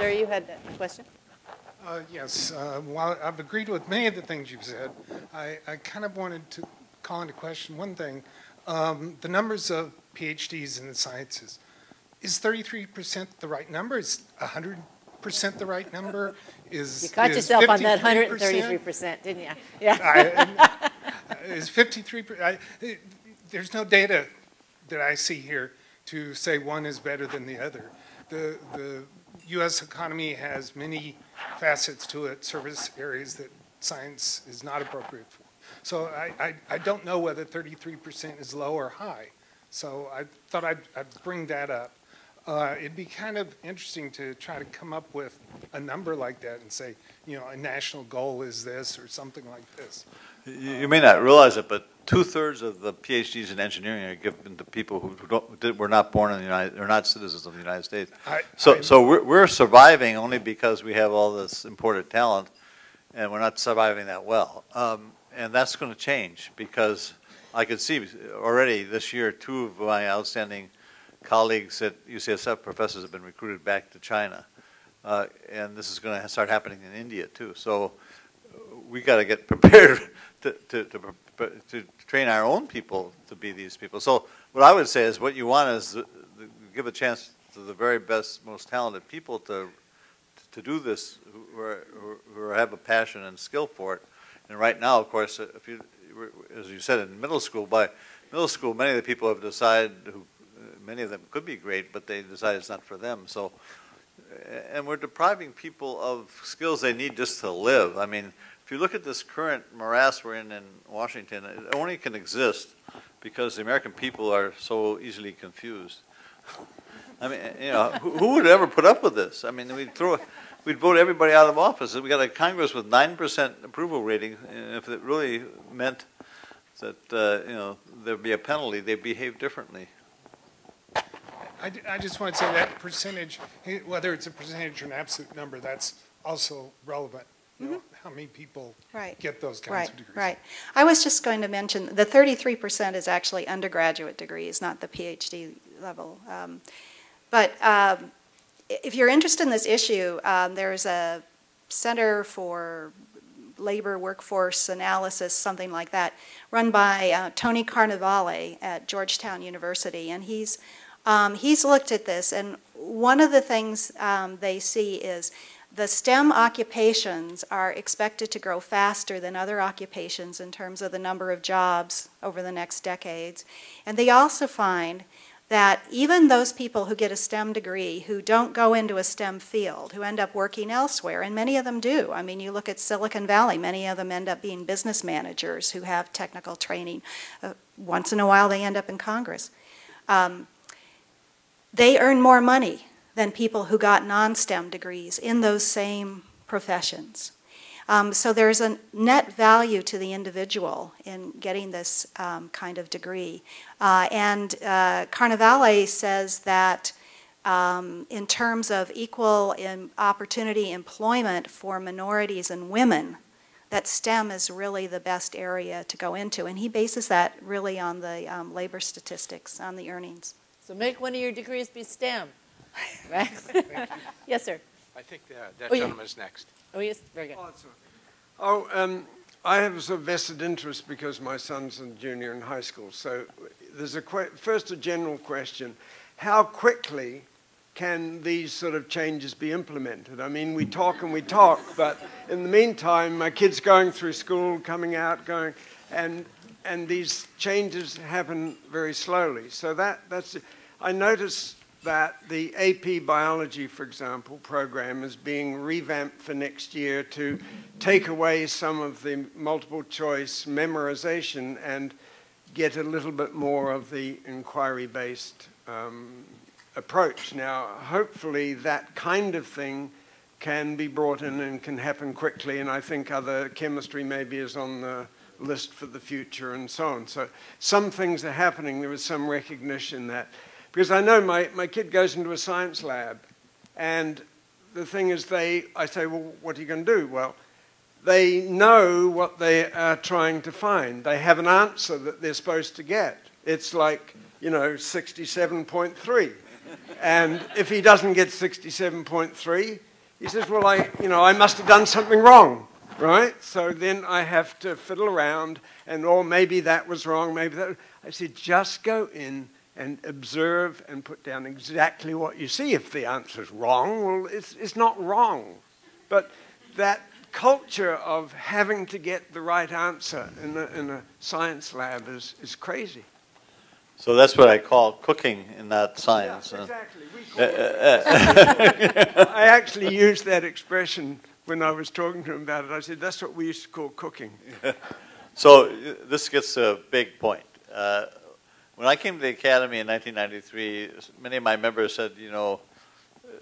Sir, you had a question? Yes. While I've agreed with many of the things you've said, I kind of wanted to call into question one thing. The numbers of PhDs in the sciences. Is 33% the right number? Is 100% the right number? You caught yourself on that 133%, didn't you? Yeah. Is 53%? There's no data that I see here to say one is better than the other. The U.S. economy has many facets to it, service areas that science is not appropriate for. So I don't know whether 33% is low or high. So I thought I'd bring that up. It'd be kind of interesting to try to come up with a number like that and say, you know, a national goal is this or something like this. You may not realize it, but 2/3 of the PhDs in engineering are given to people who were not born in the United, or not citizens of the United States. So we're surviving only because we have all this imported talent, and we're not surviving that well. And that's going to change because I could see already this year 2 of my outstanding colleagues at UCSF, professors, have been recruited back to China, and this is going to start happening in India too. So we got to get prepared to train our own people to be these people. So what I would say is what you want is to give a chance to the very best, most talented people to do this who have a passion and skill for it. And right now, of course, if you, as you said, in middle school, by middle school, many of the people have decided, many of them could be great, but they decide it's not for them. So, and we're depriving people of skills they need just to live. I mean, if you look at this current morass we're in Washington, it only can exist because the American people are so easily confused. I mean, you know, who would ever put up with this? I mean, we'd vote everybody out of office. We got a Congress with 9% approval rating, and if it really meant that you know, there'd be a penalty, they'd behave differently. I just want to say that percentage, whether it's a percentage or an absolute number, that's also relevant. You know, how many people get those kinds of degrees. Right. I was just going to mention the 33% is actually undergraduate degrees, not the PhD level. But if you're interested in this issue, there's a Center for Labor Workforce Analysis, something like that, run by Tony Carnevale at Georgetown University, and he's looked at this, and one of the things they see is the STEM occupations are expected to grow faster than other occupations in terms of the number of jobs over the next decades. And they also find that even those people who get a STEM degree who don't go into a STEM field, who end up working elsewhere, and many of them do. I mean, you look at Silicon Valley, many of them end up being business managers who have technical training. Once in a while they end up in Congress. They earn more money than people who got non-STEM degrees in those same professions. So there's a net value to the individual in getting this kind of degree. And Carnevale says that in terms of equal opportunity employment for minorities and women, that STEM is really the best area to go into. And he bases that really on the labor statistics, on the earnings. So make one of your degrees be STEM. Right? Yes, sir. I think that gentleman is next. Oh, yes, very good. I have a sort of vested interest because my son's a junior in high school. So there's first a general question. How quickly can these sort of changes be implemented? I mean, we talk and we talk, but in the meantime, my kid's going through school, coming out, going, and these changes happen very slowly. So that's, I noticed that the AP Biology, for example, program is being revamped for next year to take away some of the multiple choice memorization and get a little bit more of the inquiry-based approach. Now, hopefully that kind of thing can be brought in and can happen quickly, and I think other chemistry maybe is on the list for the future and so on. So some things are happening. There was some recognition that, because I know my kid goes into a science lab, and the thing is I say, well, what are you going to do? Well, they know what they are trying to find. They have an answer that they're supposed to get. It's like, you know, 67.3. And if he doesn't get 67.3, he says, well, I must have done something wrong, right? So then I have to fiddle around, and maybe that was wrong, maybe that. I said, just go in and observe and put down exactly what you see. If the answer's wrong, well, it's not wrong. But that culture of having to get the right answer in a science lab is crazy. So that's what I call cooking and not science. Yeah, exactly. I actually used that expression when I was talking to him about it. I said, that's what we used to call cooking. So this gets to a big point. When I came to the Academy in 1993, many of my members said,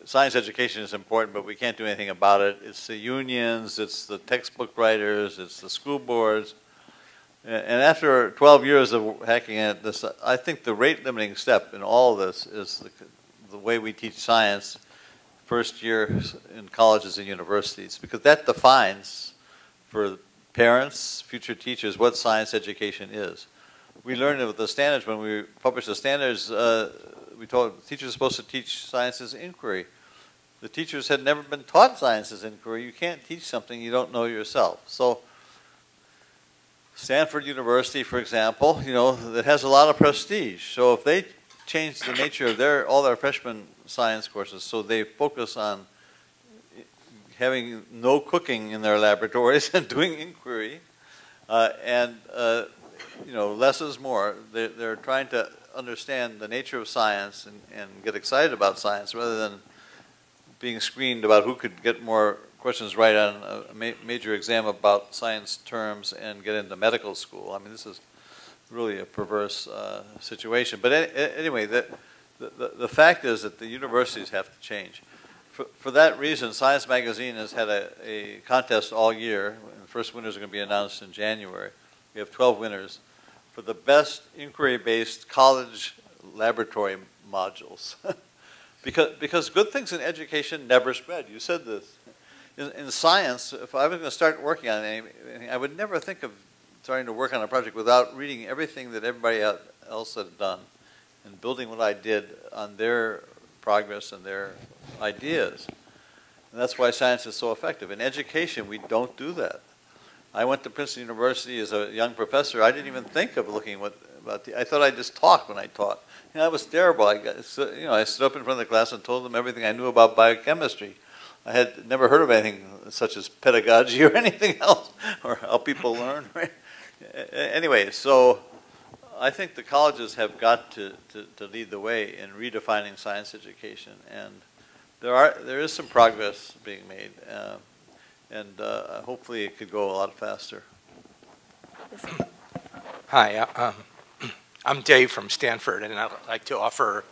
science education is important, but we can't do anything about it. It's the unions, it's the textbook writers, it's the school boards. And after 12 years of hacking at this, I think the rate-limiting step in all of this is the way we teach science first year in colleges and universities, because that defines for parents, future teachers, what science education is. We learned with the standards, when we published the standards, we told teachers are supposed to teach science as inquiry. The teachers had never been taught science as inquiry. You can't teach something you don't know yourself. So Stanford University, for example, that has a lot of prestige. So if they change the nature of all their freshman science courses, so they focus on having no cooking in their laboratories and doing inquiry, less is more. They're trying to understand the nature of science and get excited about science rather than being screened about who could get more questions right on a major exam about science terms and get into medical school. I mean, this is really a perverse situation. But anyway, the fact is that the universities have to change. For that reason, Science Magazine has had a contest all year. The first winners are going to be announced in January. We have 12 winners for the best inquiry-based college laboratory modules. because good things in education never spread. You said this. In science, if I was going to start working on anything, I would never think of starting to work on a project without reading everything that everybody else had done and building what I did on their progress and their ideas. And that's why science is so effective. In education, we don't do that. I went to Princeton University as a young professor. I didn't even think of looking I thought I'd just talk when I taught. That was terrible. I stood up in front of the class and told them everything I knew about biochemistry. I had never heard of anything such as pedagogy or anything else, or how people learn. Right? Anyway, so I think the colleges have got to lead the way in redefining science education, and there is some progress being made, and hopefully it could go a lot faster. Hi, I'm Dave from Stanford, and I'd like to offer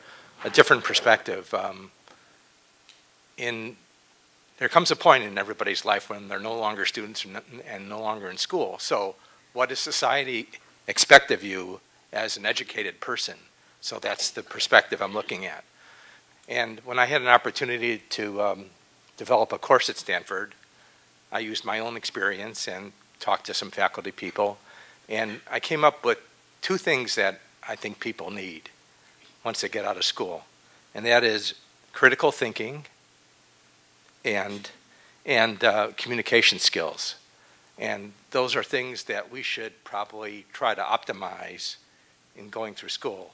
a different perspective. There comes a point in everybody's life when they're no longer students and no longer in school. So what does society expect of you as an educated person? So that's the perspective I'm looking at. And when I had an opportunity to develop a course at Stanford, I used my own experience and talked to some faculty people. And I came up with two things that I think people need once they get out of school. And that is critical thinking and communication skills. And those are things that we should probably try to optimize in going through school,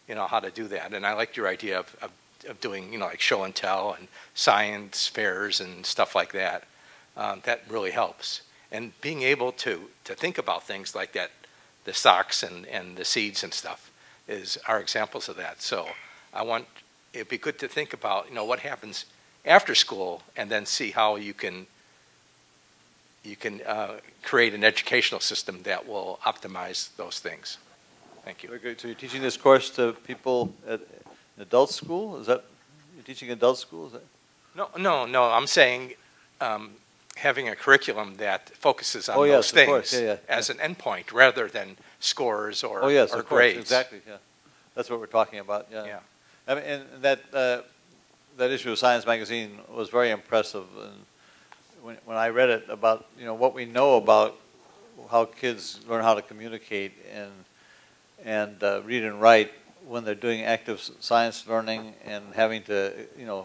how to do that. And I liked your idea of doing, like show and tell and science fairs and stuff like that. That really helps. And being able to think about things like that, the socks and the seeds and stuff are examples of that. So it'd be good to think about, what happens after school, and then see how you can create an educational system that will optimize those things. Thank you. Very good. So you're teaching this course to people at adult school? You're teaching adult school? Is that? No. I'm saying having a curriculum that focuses on those things as an endpoint rather than scores or grades. Exactly. Yeah, that's what we're talking about. Yeah. I mean, and that issue of Science Magazine was very impressive. And when I read it about what we know about how kids learn how to communicate and read and write when they're doing active science learning and having to,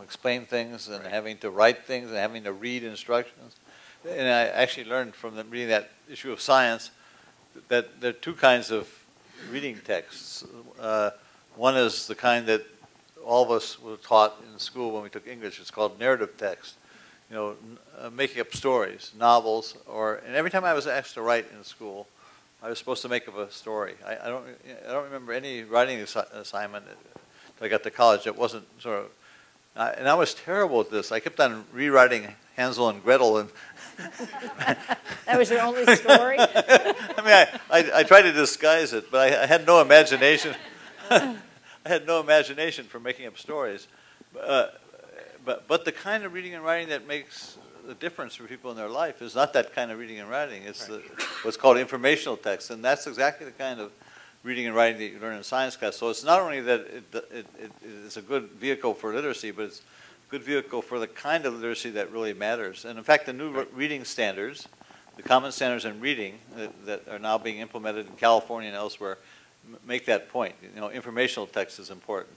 explain things and having to write things and having to read instructions. And I actually learned from reading that issue of Science that there are two kinds of reading texts. One is the kind that all of us were taught in school when we took English. It's called narrative text. Making up stories, novels, and every time I was asked to write in school, I was supposed to make up a story. I don't remember any writing assignment until I got to college that wasn't sort of, and I was terrible at this. I kept on rewriting Hansel and Gretel, and that was your only story? I tried to disguise it, but I had no imagination. I had no imagination for making up stories. But the kind of reading and writing that makes the difference for people in their life is not that kind of reading and writing. It's what's called informational text, and that's exactly the kind of reading and writing that you learn in science class. So it's not only that it's a good vehicle for literacy, but it's a good vehicle for the kind of literacy that really matters. And in fact, the new reading standards, the common standards in reading that are now being implemented in California and elsewhere, make that point. Informational text is important.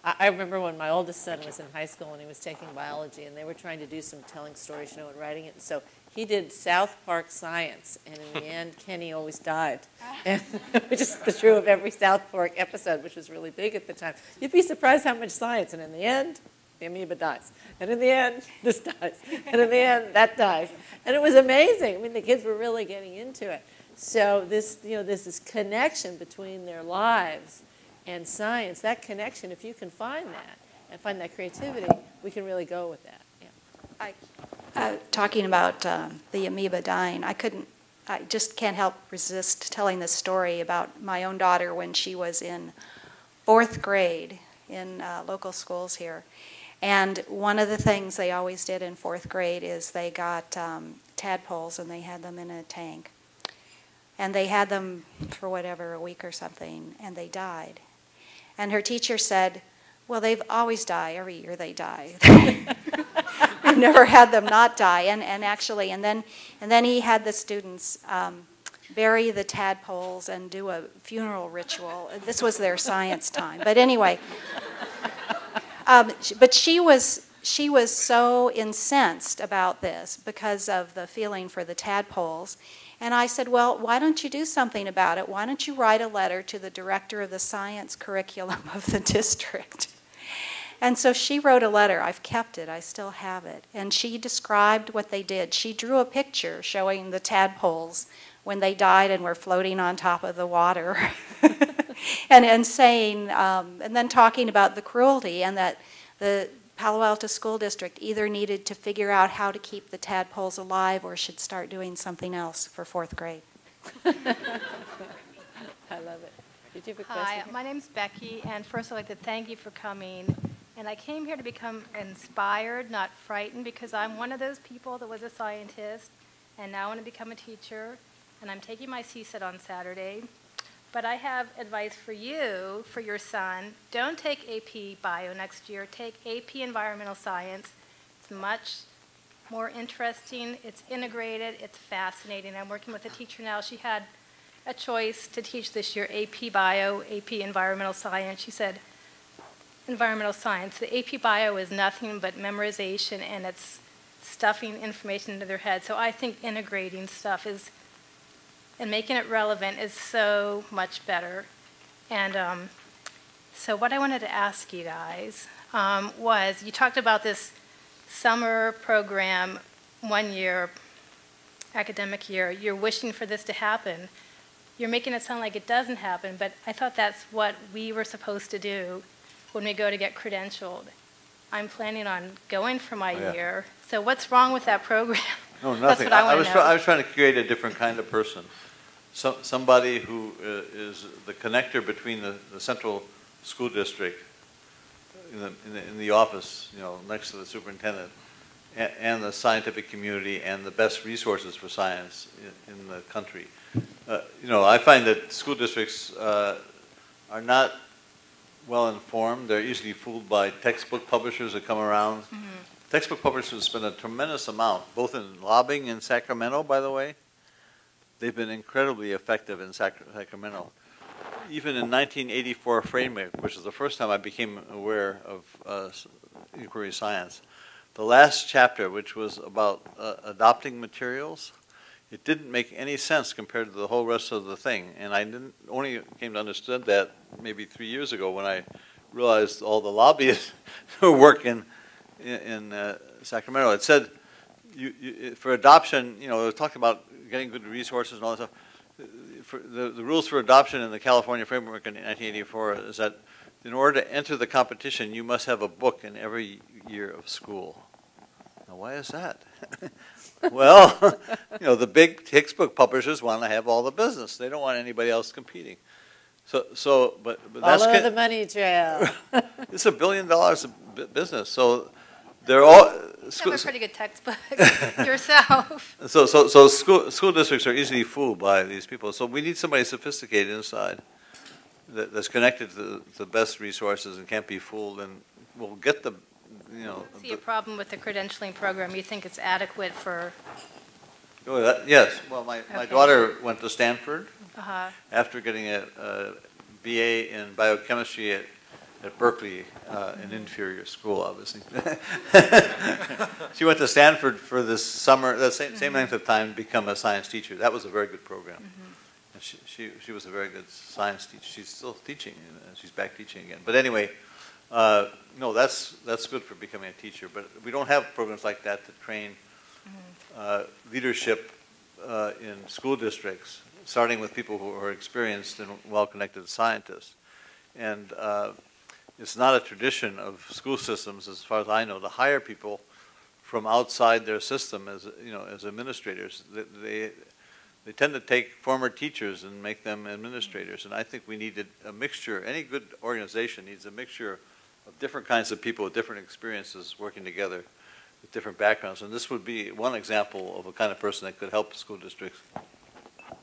I remember when my oldest son was in high school and he was taking biology, and they were trying to do some telling stories, and writing it. So he did South Park science, and in the end, Kenny always died, which is true of every South Park episode, which was really big at the time. You'd be surprised how much science, and in the end, the amoeba dies, and in the end, this dies, and in the end, that dies, and it was amazing. I mean, the kids were really getting into it. So there's this connection between their lives and science. That connection, if you can find that and find that creativity, we can really go with that. Yeah. Talking about the amoeba dying, I just can't help resist telling this story about my own daughter when she was in 4th grade in local schools here. And one of the things they always did in 4th grade is they got tadpoles and they had them in a tank. And they had them for whatever, a week or something, and they died. And her teacher said, well, they've always died. Every year they die. We've never had them not die. And then he had the students bury the tadpoles and do a funeral ritual. This was their science time. But anyway, but she was so incensed about this because of the feeling for the tadpoles. And I said, well, why don't you do something about it? Why don't you write a letter to the director of the science curriculum of the district? And so she wrote a letter. I've kept it. I still have it. And she described what they did. She drew a picture showing the tadpoles when they died and were floating on top of the water. and saying, and then talking about the cruelty, and that the Palo Alto School District either needed to figure out how to keep the tadpoles alive or should start doing something else for 4th grade. I love it. Did you have a question? Hi, my name's Becky, and first I'd like to thank you for coming. And I came here to become inspired, not frightened, because I'm one of those people that was a scientist, and now I want to become a teacher, and I'm taking my CSET on Saturday. But I have advice for you, for your son. Don't take AP Bio next year. Take AP Environmental Science. It's much more interesting. It's integrated. It's fascinating. I'm working with a teacher now. She had a choice to teach this year AP Bio, AP Environmental Science. She said, environmental science. The AP Bio is nothing but memorization, and it's stuffing information into their head. So I think integrating stuff and making it relevant is so much better. And so what I wanted to ask you guys was, you talked about this summer program, 1 year, academic year. You're wishing for this to happen. You're making it sound like it doesn't happen, but I thought that's what we were supposed to do when we go to get credentialed. I'm planning on going for my year. So what's wrong with that program? No, nothing. That's what I was trying to create a different kind of person. Somebody who is the connector between the central school district in the office, next to the superintendent, and the scientific community and the best resources for science in the country. I find that school districts are not well informed. They're easily fooled by textbook publishers that come around. Mm-hmm. Textbook publishers spend a tremendous amount, both in lobbying in Sacramento, by the way. They've been incredibly effective in Sacramento. even in 1984 framework, which is the first time I became aware of inquiry science, the last chapter, which was about adopting materials, it didn't make any sense compared to the whole rest of the thing. And I only came to understand that maybe 3 years ago when I realized all the lobbyists who work in Sacramento. It said for adoption, it was talking about getting good resources and all that stuff. For the rules for adoption in the California framework in 1984 is that in order to enter the competition, you must have a book in every year of school. Now, why is that? Well, the big textbook publishers want to have all the business. They don't want anybody else competing. But that's Follow the money trail. It's $1 billion of business. So they're all. You have a pretty good textbook yourself. So school districts are easily fooled by these people. So we need somebody sophisticated inside that's connected to the best resources and can't be fooled, and will get the. See a problem with the credentialing program? You think it's adequate for? Yes. Well, my daughter went to Stanford after getting a BA in biochemistry at Berkeley, an inferior school, obviously. She went to Stanford for this summer, the same length of time, to become a science teacher. That was a very good program. And she was a very good science teacher. She's still teaching, and she's back teaching again. But anyway, no, that's good for becoming a teacher. But we don't have programs like that to train leadership in school districts, starting with people who are experienced and well-connected scientists. And it's not a tradition of school systems, as far as I know, to hire people from outside their system as administrators. They tend to take former teachers and make them administrators. And I think we needed a mixture. Any good organization needs a mixture of different kinds of people with different experiences working together with different backgrounds. And this would be one example of a kind of person that could help school districts